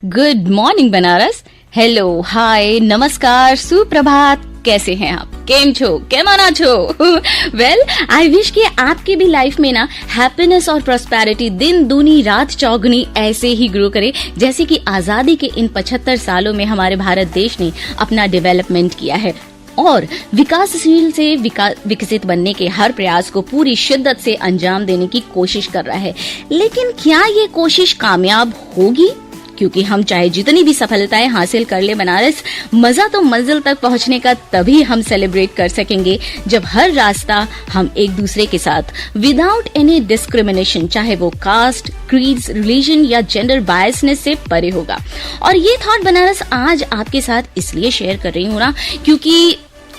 Good morning Banaras. Hello, हाय, नमस्कार, सुप्रभात। कैसे हैं आप? केम छो? केमाना छो? वेल, आई विश कि आपकी भी लाइफ में ना हैप्पीनेस और प्रॉस्पेरिटी दिन दूनी रात चौगुनी ऐसे ही ग्रो करे जैसे कि आजादी के इन 75 सालों में हमारे भारत देश ने अपना डेवलपमेंट किया है और विकासशील से विकसित बनने के हर प्रयास को पूरी शिद्दत से अंजाम देने की कोशिश कर रहा है। लेकिन क्या ये कोशिश कामयाब होगी? क्योंकि हम चाहे जितनी भी सफलताएं हासिल कर ले बनारस, मजा तो मंजिल तक पहुंचने का तभी हम सेलिब्रेट कर सकेंगे जब हर रास्ता हम एक दूसरे के साथ विदाउट एनी डिस्क्रिमिनेशन, चाहे वो कास्ट, क्रीड्स, रिलीजन या जेंडर बायसनेस से परे होगा। और ये थॉट बनारस आज आपके साथ इसलिए शेयर कर रही हूँ ना क्योंकि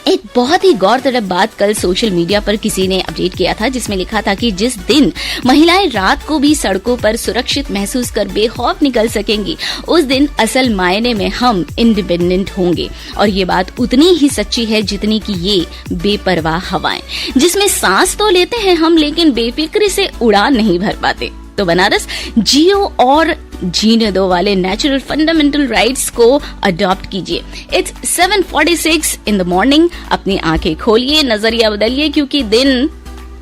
एक बहुत ही गौरतलब बात कल सोशल मीडिया पर किसी ने अपडेट किया था, जिसमें लिखा था कि जिस दिन महिलाएं रात को भी सड़कों पर सुरक्षित महसूस कर बेखौफ निकल सकेंगी, उस दिन असल मायने में हम इंडिपेंडेंट होंगे। और ये बात उतनी ही सच्ची है जितनी कि ये बेपरवाह हवाएं, जिसमें सांस तो लेते हैं हम लेकिन बेफिक्री से उड़ान नहीं भर पाते। तो बनारस जियो और जीने दो वाले नेचुरल फंडामेंटल राइट्स को अडॉप्ट कीजिए। It's 7:46 in the morning. अपनी आंखें खोलिए, नजरिया बदलिए क्योंकि दिन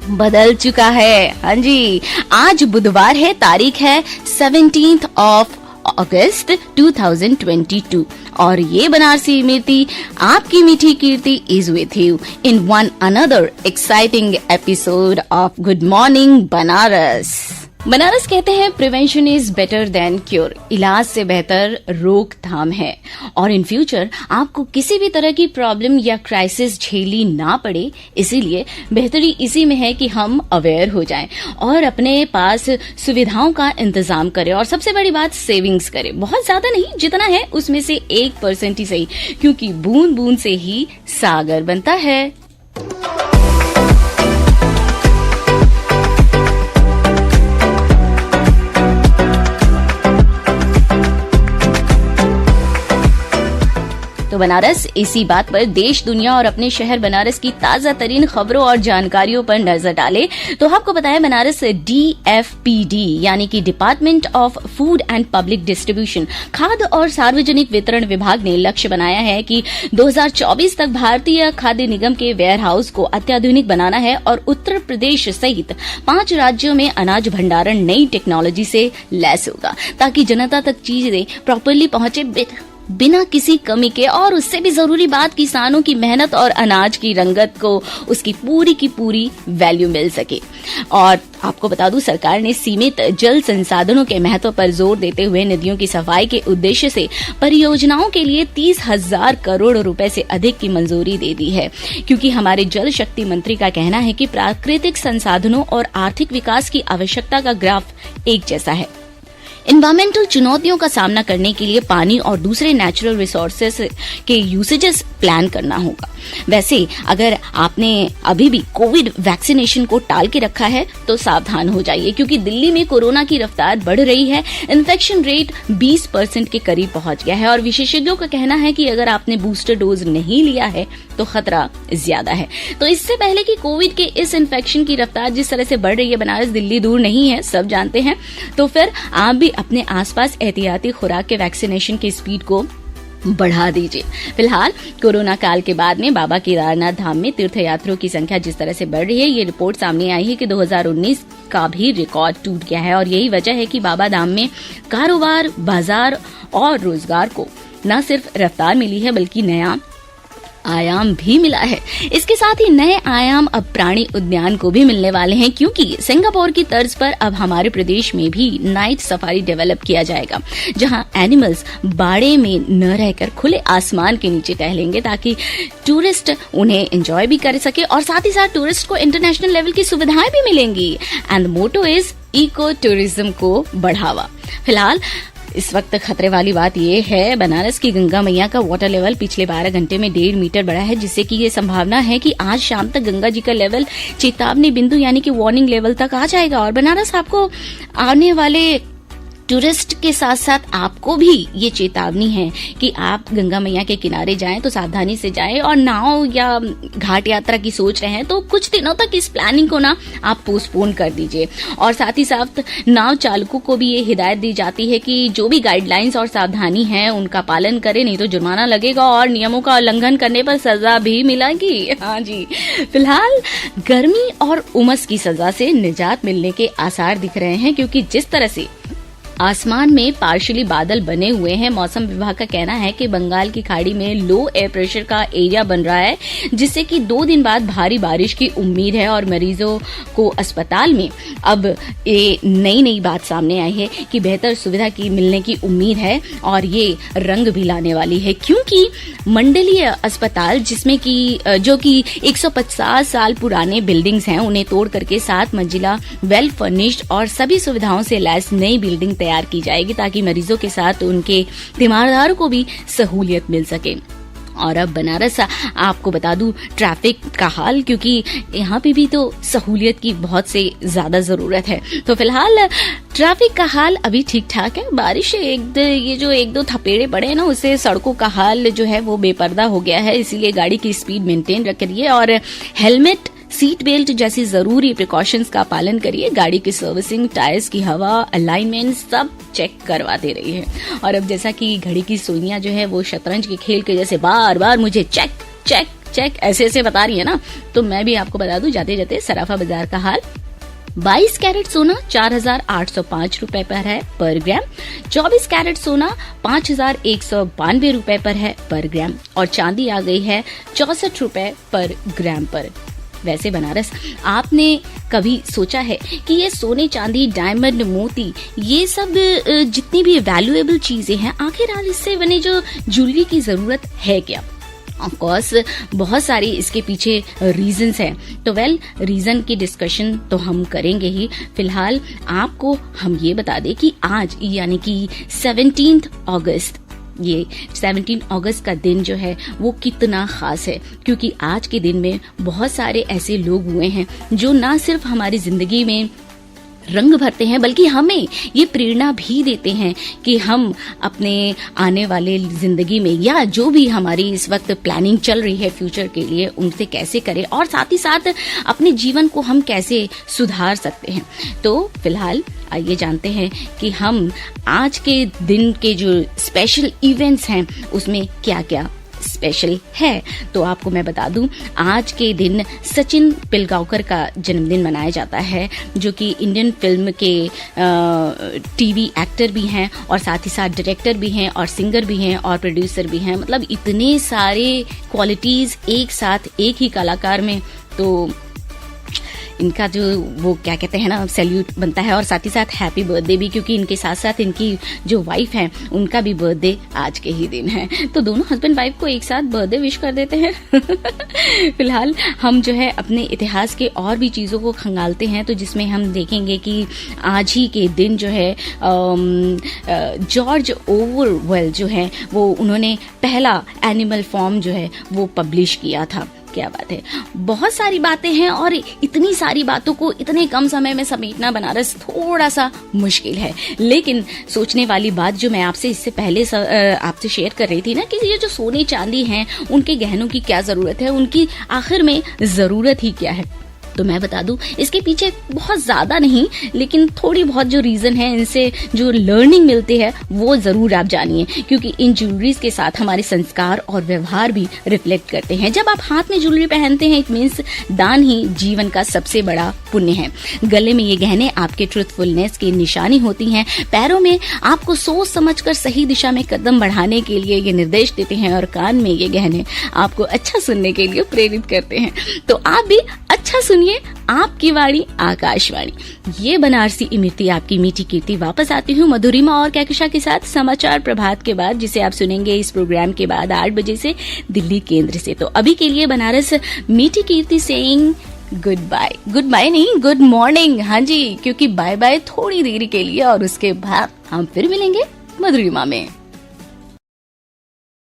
बदल चुका है। हाँ जी, आज बुधवार है, तारीख है 17 अगस्त 2022 और ये बनारसी मीठी आपकी मीठी Kirti is with you in one another exciting episode of good morning Banaras. Banaras कहते हैं prevention is better than cure, इलाज से बेहतर रोकथाम है। और इन फ्यूचर आपको किसी भी तरह की प्रॉब्लम या क्राइसिस झेलनी ना पड़े, इसीलिए बेहतरी इसी में है कि हम अवेयर हो जाएं और अपने पास सुविधाओं का इंतजाम करें और सबसे बड़ी बात सेविंग्स करें। बहुत ज्यादा नहीं, जितना है उसमें से 1% ही सही, क्योंकि बूंद बूंद से ही सागर बनता है। तो बनारस इसी बात पर देश, दुनिया और अपने शहर बनारस की ताजा तरीन खबरों और जानकारियों पर नजर डाले तो आपको बताया बनारस DFPD यानी कि department of food and public distribution, खाद्य और सार्वजनिक वितरण विभाग ने लक्ष्य बनाया है कि 2024 तक भारतीय खाद्य निगम के वेयर हाउस को अत्याधुनिक बनाना है और उत्तर प्रदेश सहित 5 राज्यों में अनाज भंडारण नई टेक्नोलॉजी से लैस होगा ताकि जनता तक चीजें प्रॉपरली पहुंचे बिना किसी कमी के। और उससे भी जरूरी बात, किसानों की मेहनत और अनाज की रंगत को उसकी पूरी की पूरी वैल्यू मिल सके। और आपको बता दूं, सरकार ने सीमित जल संसाधनों के महत्व पर जोर देते हुए नदियों की सफाई के उद्देश्य से परियोजनाओं के लिए 30,000 करोड़ रुपए से अधिक की मंजूरी दे दी है, क्योंकि हमारे जल शक्ति मंत्री का कहना है कि प्राकृतिक संसाधनों और आर्थिक विकास की आवश्यकता का ग्राफ एक जैसा है। एनवायरमेंटल चुनौतियों का सामना करने के लिए पानी और दूसरे नेचुरल रिसोर्सेस के यूसेजेस प्लान करना होगा। वैसे अगर आपने अभी भी कोविड वैक्सीनेशन को टाल के रखा है तो सावधान हो जाइए, क्योंकि दिल्ली में कोरोना की रफ्तार बढ़ रही है। इन्फेक्शन रेट 20% के करीब पहुंच गया है और विशेषज्ञों का कहना है कि अगर आपने बूस्टर डोज नहीं लिया है तो खतरा ज्यादा है। तो इससे पहले कि कोविड के इस इन्फेक्शन की रफ्तार जिस तरह से बढ़ रही है, बनारस दिल्ली दूर नहीं है, सब जानते हैं। तो फिर आप भी अपने आसपास एहतियाती खुराक के वैक्सीनेशन की स्पीड को बढ़ा दीजिए। फिलहाल कोरोना काल के बाद में बाबा केदारनाथ धाम में तीर्थयात्रियों की संख्या जिस तरह से बढ़ रही है, ये रिपोर्ट सामने आई है कि 2019 का भी रिकॉर्ड टूट गया है और यही वजह है कि बाबा धाम में कारोबार, बाजार और रोजगार को न सिर्फ रफ्तार मिली है बल्कि नया आयाम भी मिला है। इसके साथ ही नए आयाम अब प्राणी उद्यान को भी मिलने वाले हैं, क्योंकि सिंगापुर की तर्ज पर अब हमारे प्रदेश में भी नाइट सफारी डेवलप किया जाएगा, जहां एनिमल्स बाड़े में न रहकर खुले आसमान के नीचे टहलेंगे ताकि टूरिस्ट उन्हें एंजॉय भी कर सके और साथ ही साथ टूरिस्ट को इंटरनेशनल लेवल की सुविधाएं भी मिलेंगी। And the motto is eco tourism को बढ़ावा। फिलहाल इस वक्त खतरे वाली बात यह है, बनारस की गंगा मैया का वाटर लेवल पिछले 12 घंटे में 1.5 मीटर बढ़ा है, जिससे कि ये संभावना है कि आज शाम तक गंगा जी का लेवल चेतावनी बिंदु यानी कि वार्निंग लेवल तक आ जाएगा। और बनारस आपको आने वाले टूरिस्ट के साथ साथ आपको भी ये चेतावनी है कि आप गंगा मैया के किनारे जाएं तो सावधानी से जाएं, और नाव या घाट यात्रा की सोच रहे हैं तो कुछ दिनों तक इस प्लानिंग को ना आप पोस्टपोन कर दीजिए। और साथ ही साथ नाव चालकों को भी ये हिदायत दी जाती है कि जो भी गाइडलाइंस और सावधानी है उनका पालन करें, नहीं तो जुर्माना लगेगा और नियमों का उल्लंघन करने पर सजा भी मिलेगी। हाँ जी, फिलहाल गर्मी और उमस की सजा से निजात मिलने के आसार दिख रहे हैं, क्योंकि जिस तरह से आसमान में पार्शियली बादल बने हुए हैं, मौसम विभाग का कहना है कि बंगाल की खाड़ी में लो एयर प्रेशर का एरिया बन रहा है, जिससे कि 2 दिन बाद भारी बारिश की उम्मीद है। और मरीजों को अस्पताल में अब ये नई बात सामने आई है कि बेहतर सुविधा की मिलने की उम्मीद है, और ये रंग भी लाने वाली है, क्योंकि मंडलीय अस्पताल जिसमें कि जो कि 150 साल पुराने बिल्डिंग्स हैं, उन्हें तोड़ करके 7 मंजिला वेल फर्निश्ड और सभी सुविधाओं से लैस नई बिल्डिंग तैयार की जाएगी, ताकि मरीजों के साथ उनके तीमारदारों को भी सहूलियत मिल सके। और अब बनारस आपको बता दूं ये का हाल, क्योंकि यहाँ पे भी तो सहूलियत की बहुत से ज्यादा जरूरत है। तो फिलहाल ट्रैफिक का हाल अभी ठीक ठाक है। बारिश ये जो 1-2 थपेड़े पड़े हैं ना, उससे सड़कों का हाल जो है वो बेपर्दा हो गया है, इसीलिए गाड़ी की स्पीड मेंटेन रखिए और हेलमेट, सीट बेल्ट जैसी जरूरी प्रिकॉशंस का पालन करिए। गाड़ी की सर्विसिंग, टायर्स की हवा, अलाइनमेंट सब चेक करवाते रहिए। और अब जैसा कि घड़ी की सुइयां जो है वो शतरंज के खेल के जैसे बार बार मुझे चेक चेक चेक ऐसे बता रही है ना, तो मैं भी आपको बता दूं जाते जाते सराफा बाजार का हाल। 22 कैरेट सोना 4,805 रुपए पर है पर ग्राम, 24 कैरेट सोना 5,192 रुपए पर है पर ग्राम, और चांदी आ गई है 64 रुपए पर ग्राम पर। वैसे बनारस, आपने कभी सोचा है कि ये सोने, चांदी, डायमंड, मोती, ये सब जितनी भी वैल्यूएबल चीजें हैं, आखिर इससे बने जो ज्वेलरी की जरूरत है क्या? ऑफ कोर्स बहुत सारी इसके पीछे रीजंस हैं, तो रीजन की डिस्कशन तो हम करेंगे ही। फिलहाल आपको हम ये बता दें कि आज यानी कि 17 अगस्त, ये 17 अगस्त का दिन जो है वो कितना खास है, क्योंकि आज के दिन में बहुत सारे ऐसे लोग हुए हैं जो ना सिर्फ हमारी जिंदगी में रंग भरते हैं, बल्कि हमें ये प्रेरणा भी देते हैं कि हम अपने आने वाले जिंदगी में या जो भी हमारी इस वक्त प्लानिंग चल रही है फ्यूचर के लिए, उनसे कैसे करें और साथ ही साथ अपने जीवन को हम कैसे सुधार सकते हैं। तो फिलहाल आइए जानते हैं कि हम आज के दिन के जो स्पेशल इवेंट्स हैं उसमें क्या क्या स्पेशल है। तो आपको मैं बता दूं, आज के दिन सचिन पिलगांवकर का जन्मदिन मनाया जाता है, जो कि इंडियन फिल्म के टीवी एक्टर भी हैं और साथ ही साथ डायरेक्टर भी हैं और सिंगर भी हैं और प्रोड्यूसर भी हैं। मतलब इतने सारे क्वालिटीज एक साथ एक ही कलाकार में, तो इनका जो वो क्या कहते हैं ना, सैल्यूट बनता है। और साथ ही साथ हैप्पी बर्थडे भी, क्योंकि इनके साथ साथ इनकी जो वाइफ है उनका भी बर्थडे आज के ही दिन है, तो दोनों हस्बैंड वाइफ को एक साथ बर्थडे विश कर देते हैं। फिलहाल हम जो है अपने इतिहास के और भी चीजों को खंगालते हैं, तो जिसमें हम देखेंगे कि आज ही के दिन जो है जॉर्ज ओवरवेल जो है वो उन्होंने पहला एनिमल फॉर्म जो है वो पब्लिश किया था। क्या बात है, बहुत सारी बातें हैं और इतनी सारी बातों को इतने कम समय में समेटना बनारस थोड़ा सा मुश्किल है। लेकिन सोचने वाली बात जो मैं आपसे इससे पहले आपसे शेयर कर रही थी ना, कि ये जो सोने चांदी हैं उनके गहनों की क्या जरूरत है, उनकी आखिर में जरूरत ही क्या है। तो मैं बता दूं, इसके पीछे बहुत ज्यादा नहीं लेकिन थोड़ी बहुत जो रीजन है, इनसे जो लर्निंग मिलती है वो जरूर आप जानिए, क्योंकि इन ज्वेलरीज के साथ हमारे संस्कार और व्यवहार भी रिफ्लेक्ट करते हैं। जब आप हाथ में ज्वेलरी पहनते हैं, इट मीन्स दान ही जीवन का सबसे बड़ा पुण्य है। गले में ये गहने आपके ट्रूथफुलनेस की निशानी होती हैं, पैरों में आपको सोच समझकर सही दिशा में कदम बढ़ाने के लिए ये निर्देश देते हैं, और कान में ये गहने आपको अच्छा सुनने के लिए प्रेरित करते हैं। तो आप भी अच्छा सुनिए, आपकी वाणी आकाशवाणी। ये बनारसी इमरती आपकी मीठी कीर्ति। वापस आती हूँ मधुरिमा और कैकशा के साथ समाचार प्रभात के बाद, जिसे आप सुनेंगे इस प्रोग्राम के बाद 8 बजे से दिल्ली केंद्र से। तो अभी के लिए बनारस मीठी कीर्ति सेइंग गुड बाय नहीं, गुड मॉर्निंग। हाँ जी, क्योंकि बाय बाय थोड़ी देरी के लिए और उसके बाद हम फिर मिलेंगे मधुरिमा में।